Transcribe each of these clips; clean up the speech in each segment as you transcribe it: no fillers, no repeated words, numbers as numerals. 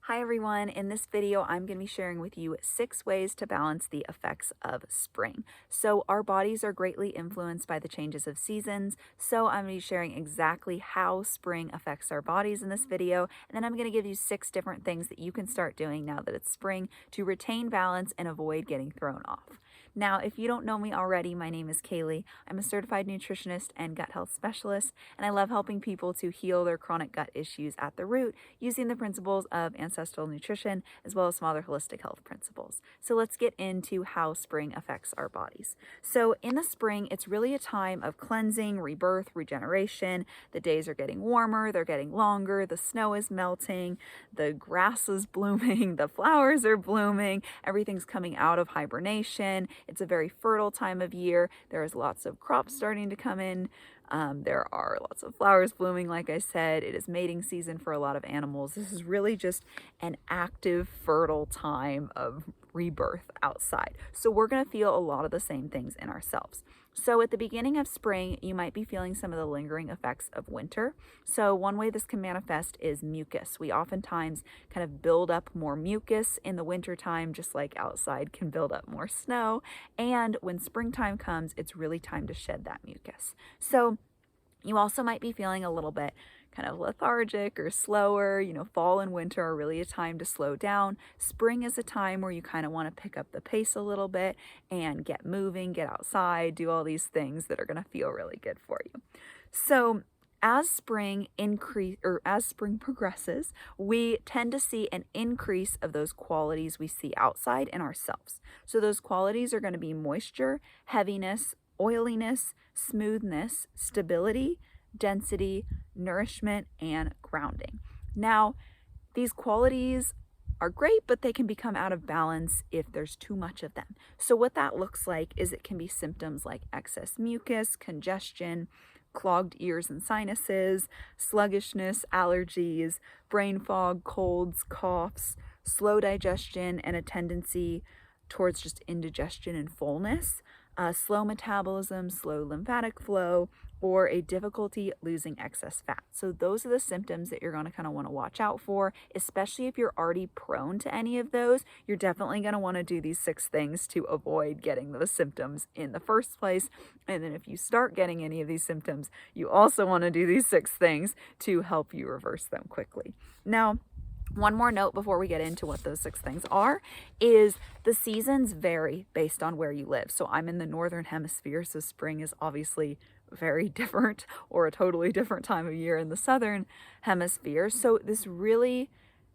Hi everyone, in this video I'm going to be sharing with you 6 ways to balance the effects of spring. So our bodies are greatly influenced by the changes of seasons, so I'm going to be sharing exactly how spring affects our bodies in this video, and then I'm going to give you 6 different things that you can start doing now that it's spring to retain balance and avoid getting thrown off. Now, if you don't know me already, my name is Kaylee. I'm a certified nutritionist and gut health specialist, and I love helping people to heal their chronic gut issues at the root using the principles of ancestral nutrition as well as some other holistic health principles. So let's get into how spring affects our bodies. So in the spring, it's really a time of cleansing, rebirth, regeneration. The days are getting warmer, they're getting longer, the snow is melting, the grass is blooming, the flowers are blooming, everything's coming out of hibernation. It's a very fertile time of year. There's lots of crops starting to come in. There are lots of flowers blooming, like I said. It is mating season for a lot of animals. This is really just an active, fertile time of rebirth outside. So we're going to feel a lot of the same things in ourselves. So at the beginning of spring, you might be feeling some of the lingering effects of winter. So one way this can manifest is mucus. We oftentimes kind of build up more mucus in the winter time, just like outside can build up more snow. And when springtime comes, it's really time to shed that mucus. So you also might be feeling a little bit kind of lethargic or slower. Fall and winter are really a time to slow down. Spring is a time where you kind of want to pick up the pace a little bit and get moving, get outside, do all these things that are going to feel really good for you. So as spring progresses, we tend to see an increase of those qualities we see outside in ourselves. So those qualities are going to be moisture, heaviness, oiliness, smoothness, stability, density, nourishment, and grounding. Now, these qualities are great, but they can become out of balance if there's too much of them. So what that looks like is it can be symptoms like excess mucus, congestion, clogged ears and sinuses, sluggishness, allergies, brain fog, colds, coughs, slow digestion, and a tendency towards just indigestion and fullness, slow metabolism, slow lymphatic flow, or a difficulty losing excess fat. So those are the symptoms that you're going to kind of want to watch out for, especially if you're already prone to any of those. You're definitely going to want to do these 6 things to avoid getting those symptoms in the first place. And then if you start getting any of these symptoms, you also want to do these 6 things to help you reverse them quickly. Now, one more note before we get into what those 6 things are is the seasons vary based on where you live. So I'm in the northern hemisphere, so spring is obviously very different or a totally different time of year in the southern hemisphere. So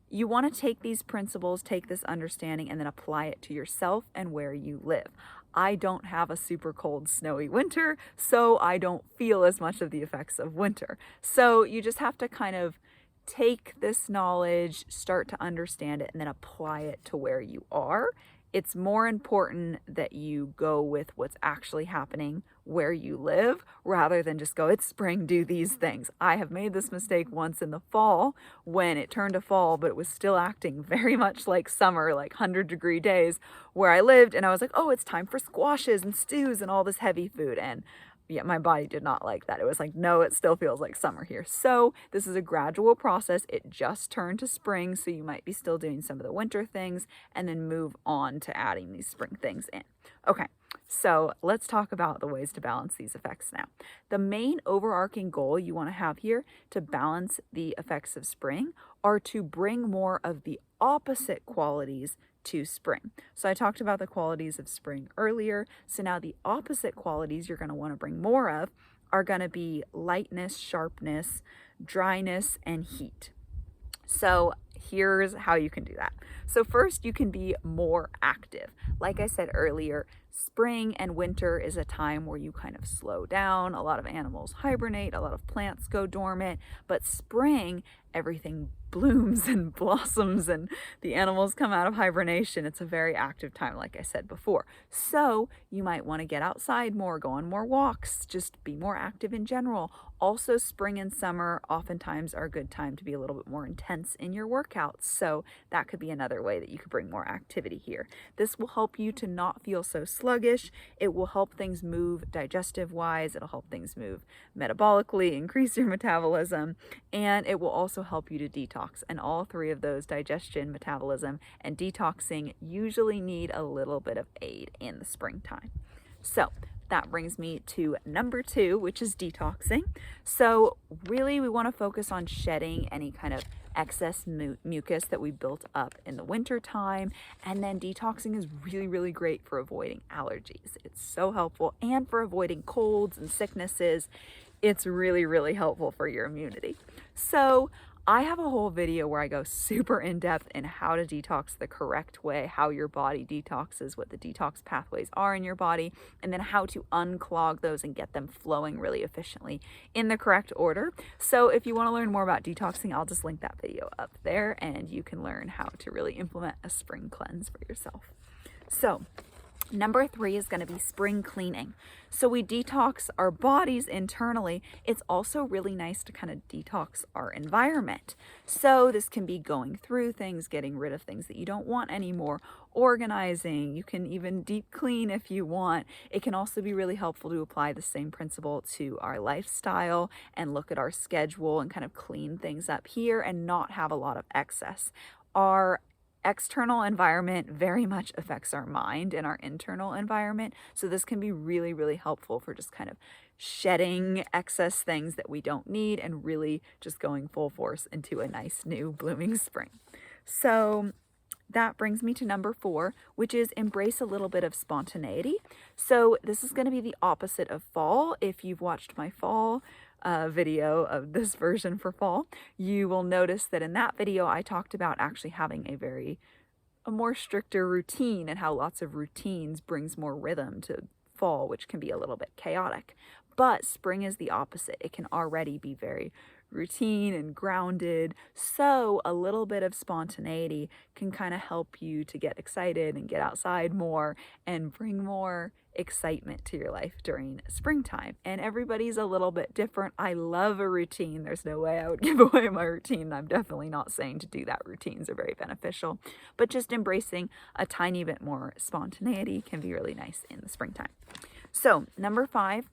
you want to take these principles, take this understanding, and then apply it to yourself and where you live. I don't have a super cold, snowy winter, so I don't feel as much of the effects of winter. So you just have to kind of take this knowledge, start to understand it, and then apply it to where you are. It's more important that you go with what's actually happening where you live rather than just go, it's spring, do these things. I have made this mistake once in the fall when it turned to fall, but it was still acting very much like summer, like 100-degree days where I lived. And I was like, oh, it's time for squashes and stews and all this heavy food. And yeah, my body did not like that. It was like, no, it still feels like summer here. So this is a gradual process. It just turned to spring, so you might be still doing some of the winter things and then move on to adding these spring things in. Okay, so let's talk about the ways to balance these effects now. The main overarching goal you want to have here to balance the effects of spring are to bring more of the opposite qualities to spring. So I talked about the qualities of spring earlier. So now the opposite qualities you're going to want to bring more of are going to be lightness, sharpness, dryness, and heat. So here's how you can do that. So first, you can be more active. Like I said earlier, spring and winter is a time where you kind of slow down. A lot of animals hibernate, a lot of plants go dormant, but spring, everything blooms and blossoms and the animals come out of hibernation. It's a very active time, like I said before. So you might want to get outside more, go on more walks, just be more active in general. Also, spring and summer oftentimes are a good time to be a little bit more intense in your workouts. So that could be another another way that you could bring more activity here. This will help you to not feel so sluggish. It will help things move digestive wise. It'll help things move metabolically, increase your metabolism, and it will also help you to detox. And all three of those, digestion, metabolism, and detoxing, usually need a little bit of aid in the springtime. So that brings me to number 2, which is detoxing. So really we want to focus on shedding any kind of excess mucus that we built up in the winter time. And then detoxing is really, really great for avoiding allergies. It's so helpful, and for avoiding colds and sicknesses. It's really, really helpful for your immunity. So I have a whole video where I go super in depth in how to detox the correct way, how your body detoxes, what the detox pathways are in your body, and then how to unclog those and get them flowing really efficiently in the correct order. So if you want to learn more about detoxing, I'll just link that video up there, and you can learn how to really implement a spring cleanse for yourself. So number 3 is going to be spring cleaning. So we detox our bodies internally. It's also really nice to kind of detox our environment. So this can be going through things, getting rid of things that you don't want anymore, organizing. You can even deep clean if you want. It can also be really helpful to apply the same principle to our lifestyle and look at our schedule and kind of clean things up here and not have a lot of excess. Our external environment very much affects our mind and our internal environment. So this can be really, really helpful for just kind of shedding excess things that we don't need and really just going full force into a nice new blooming spring. So that brings me to number 4, which is embrace a little bit of spontaneity. So this is going to be the opposite of fall. If you've watched my fall video of this version for fall, you will notice that in that video I talked about actually having a more stricter routine, and how lots of routines brings more rhythm to fall, which can be a little bit chaotic. But spring is the opposite. It can already be very routine and grounded. So a little bit of spontaneity can kind of help you to get excited and get outside more and bring more excitement to your life during springtime. And everybody's a little bit different. I love a routine. There's no way I would give away my routine. I'm definitely not saying to do that. Routines are very beneficial, but just embracing a tiny bit more spontaneity can be really nice in the springtime. So number 5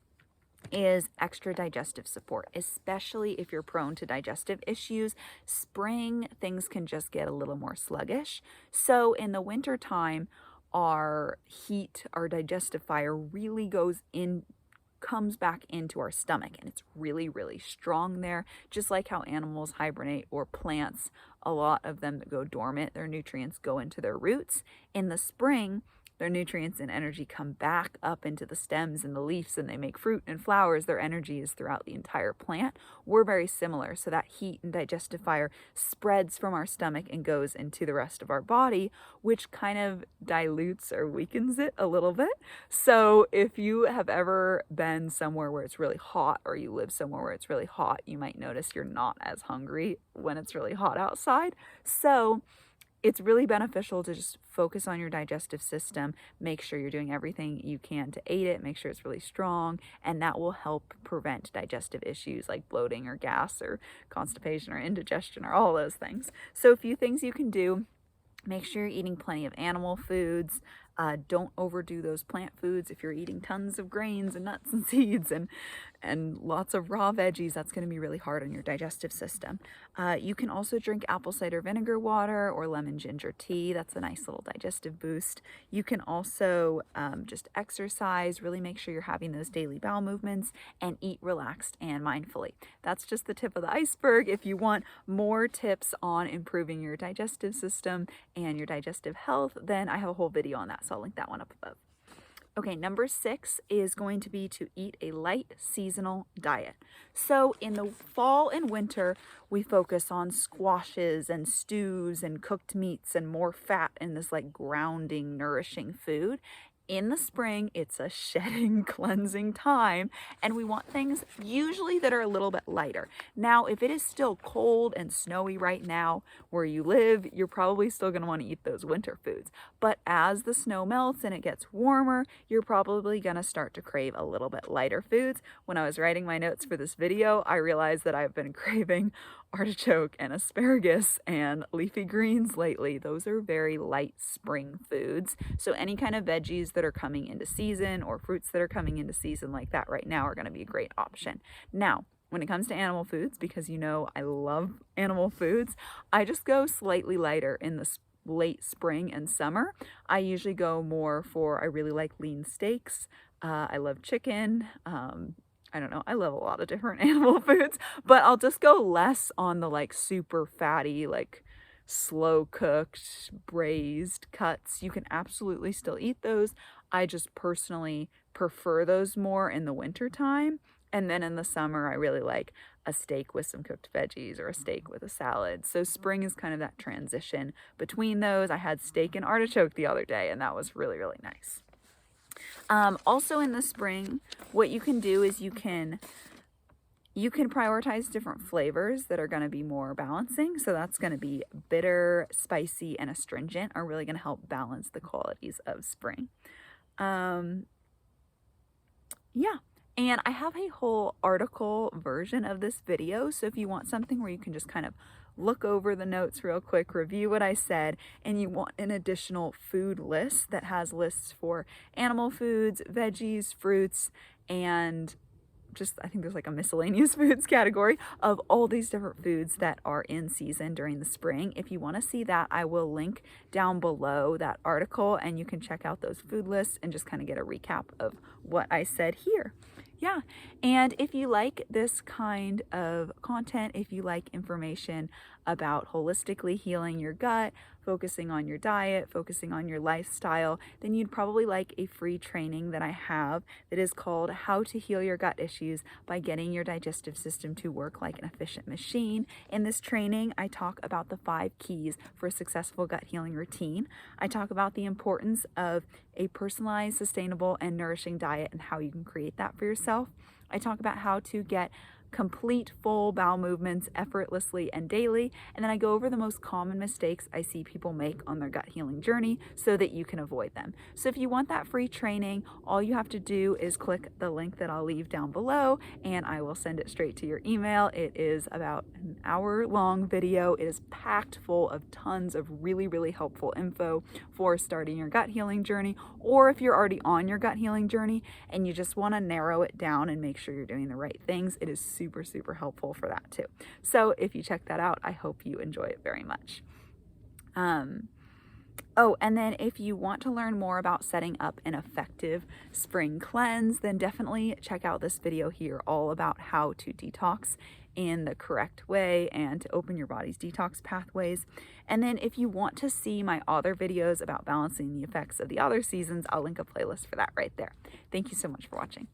is extra digestive support, especially if you're prone to digestive issues. Spring, things can just get a little more sluggish. So in the winter time, our heat, our digestive fire really comes back into our stomach, and it's really, really strong there. Just like how animals hibernate, or plants, a lot of them that go dormant, their nutrients go into their roots. In the spring, their nutrients and energy come back up into the stems and the leaves, and they make fruit and flowers. Their energy is throughout the entire plant. We're very similar. So that heat and digestive fire spreads from our stomach and goes into the rest of our body, which kind of dilutes or weakens it a little bit. So if you have ever been somewhere where it's really hot, or you live somewhere where it's really hot, you might notice you're not as hungry when it's really hot outside. So it's really beneficial to just focus on your digestive system, make sure you're doing everything you can to aid it, make sure it's really strong, and that will help prevent digestive issues like bloating or gas or constipation or indigestion or all those things. So a few things you can do: make sure you're eating plenty of animal foods. Don't overdo those plant foods. If you're eating tons of grains and nuts and seeds and lots of raw veggies, that's going to be really hard on your digestive system. You can also drink apple cider vinegar water or lemon ginger tea. That's a nice little digestive boost. You can also just exercise, really make sure you're having those daily bowel movements, and eat relaxed and mindfully. That's just the tip of the iceberg. If you want more tips on improving your digestive system and your digestive health, then I have a whole video on that. So I'll link that one up above. Okay, number 6 is going to be to eat a light seasonal diet. So in the fall and winter, we focus on squashes and stews and cooked meats and more fat in this like grounding, nourishing food. In the spring, it's a shedding, cleansing time, and we want things usually that are a little bit lighter. Now, if it is still cold and snowy right now where you live, you're probably still going to want to eat those winter foods. But as the snow melts and it gets warmer, you're probably going to start to crave a little bit lighter foods. When I was writing my notes for this video, I realized that I've been craving artichoke and asparagus and leafy greens lately. Those are very light spring foods. So any kind of veggies that are coming into season or fruits that are coming into season like that right now are going to be a great option. Now, when it comes to animal foods, because you know I love animal foods, I just go slightly lighter in the late spring and summer. I usually go more for, I really like lean steaks. I love chicken. I don't know, I love a lot of different animal foods, but I'll just go less on the like super fatty, like slow cooked, braised cuts. You can absolutely still eat those. I just personally prefer those more in the winter time. And then in the summer, I really like a steak with some cooked veggies or a steak with a salad. So spring is kind of that transition between those. I had steak and artichoke the other day, and that was really, really nice. Also in the spring, what you can do is you can prioritize different flavors that are going to be more balancing. So that's going to be bitter, spicy, and astringent are really going to help balance the qualities of spring. Yeah. And I have a whole article version of this video. So if you want something where you can just kind of look over the notes real quick, review what I said, and you want an additional food list that has lists for animal foods, veggies, fruits, and just, I think there's like a miscellaneous foods category of all these different foods that are in season during the spring. If you want to see that, I will link down below that article and you can check out those food lists and just kind of get a recap of what I said here. Yeah, and if you like this kind of content, if you like information about holistically healing your gut, focusing on your diet, focusing on your lifestyle, then you'd probably like a free training that I have that is called How to Heal Your Gut Issues by Getting Your Digestive System to Work Like an Efficient Machine. In this training, I talk about the 5 keys for a successful gut healing routine. I talk about the importance of a personalized, sustainable, and nourishing diet and how you can create that for yourself. I talk about how to get complete full bowel movements effortlessly and daily, and then I go over the most common mistakes I see people make on their gut healing journey so that you can avoid them. So if you want that free training, all you have to do is click the link that I'll leave down below and I will send it straight to your email. It is about an hour-long video. It is packed full of tons of really, really helpful info for starting your gut healing journey, or if you're already on your gut healing journey and you just want to narrow it down and make sure you're doing the right things, it is super, super helpful for that too. So if you check that out, I hope you enjoy it very much. Oh, and then if you want to learn more about setting up an effective spring cleanse, then definitely check out this video here all about how to detox in the correct way and to open your body's detox pathways. And then if you want to see my other videos about balancing the effects of the other seasons, I'll link a playlist for that right there. Thank you so much for watching.